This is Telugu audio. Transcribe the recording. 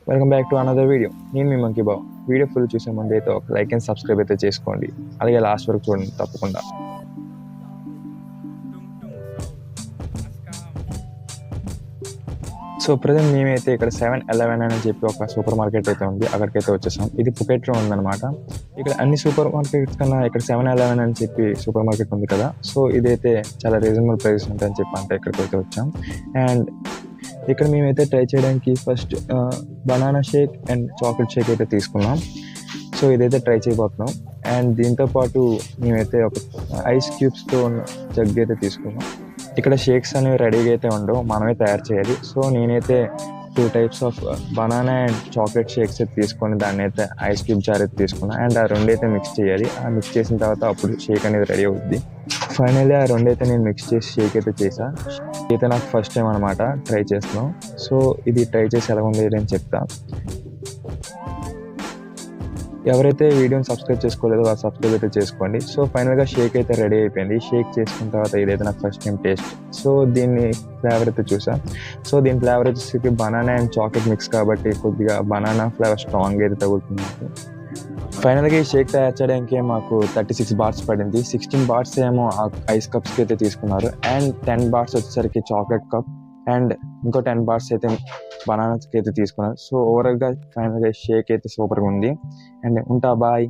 Welcome back to another video. నేను మీ మంకీ బాబు. వీడియో ఫుల్ చూసే ముందు అయితే ఒక లైక్ అండ్ సబ్స్క్రైబ్ అయితే చేసుకోండి, అలాగే లాస్ట్ వరకు చూడండి తప్పకుండా. సో ప్రజెంట్ మేమైతే ఇక్కడ 7-Eleven అని చెప్పి ఒక సూపర్ మార్కెట్ అయితే ఉంది, అక్కడికైతే వచ్చేసాం. ఇది పుకెట్లో ఉందన్నమాట. ఇక్కడ అన్ని సూపర్ మార్కెట్స్ కన్నా ఇక్కడ 7-Eleven అని చెప్పి సూపర్ మార్కెట్ ఉంది కదా, సో ఇదైతే చాలా రీజనబుల్ ప్రైస్ ఉంటాయని చెప్పి అంటే ఇక్కడికి అయితే వచ్చాం. అండ్ ఇక్కడ మేమైతే ట్రై చేయడానికి first banana shake and chocolate shake అయితే తీసుకున్నాం. సో ఇదైతే ట్రై చేయబోతున్నాం. అండ్ దీంతోపాటు మేమైతే ఒక ఐస్ క్యూబ్స్తో జగ్ అయితే తీసుకున్నాం. ఇక్కడ షేక్స్ అనేవి రెడీగా అయితే ఉండవు, మనమే తయారు చేయాలి. సో నేనైతే 2 types of banana and chocolate shakes అయితే తీసుకొని దాన్ని అయితే ఐస్ క్యూబ్ జార్ అయితే తీసుకున్నాను. అండ్ ఆ రెండైతే మిక్స్ చేయాలి. ఆ మిక్స్ చేసిన తర్వాత అప్పుడు షేక్ అనేది రెడీ అవుద్ది. ఫైనల్లీ ఆ రెండైతే నేను మిక్స్ చేసి షేక్ అయితే చేసా. అయితే నాకు ఫస్ట్ టైం అనమాట ట్రై చేస్తున్నాం. సో ఇది ట్రై చేసి ఎలా ఉంది అని చెప్తా. ఎవరైతే వీడియోని సబ్స్క్రైబ్ చేసుకోలేదో వాళ్ళు సబ్స్క్రైబ్ అయితే చేసుకోండి. సో ఫైనల్గా షేక్ అయితే రెడీ అయిపోయింది. షేక్ చేసుకున్న తర్వాత ఇదైతే నాకు ఫస్ట్ టైం టేస్ట్. సో దీన్ని ఫ్లేవర్ అయితే చూసా. సో దీని ఫ్లేవర్ వచ్చేసి బనానా అండ్ చాక్లెట్ మిక్స్ కాబట్టి కొద్దిగా బనానా ఫ్లేవర్ స్ట్రాంగ్ అయితే తగులుతుంది. ఫైనల్గా ఈ షేక్ తయారు చేయడానికి మాకు 36 బాట్స్ పడింది. 16 బాట్స్ ఏమో ఐస్ కప్స్కి అయితే తీసుకున్నారు. అండ్ 10 బాట్స్ వచ్చేసరికి చాక్లెట్ కప్ అండ్ ఇంకో 10 బాట్స్ అయితే బనానాస్కి అయితే తీసుకున్నారు. సో ఓవరాల్గా ఫైనల్గా షేక్ అయితే సూపర్గా ఉంది. అండ్ ఉంటా, బాయ్.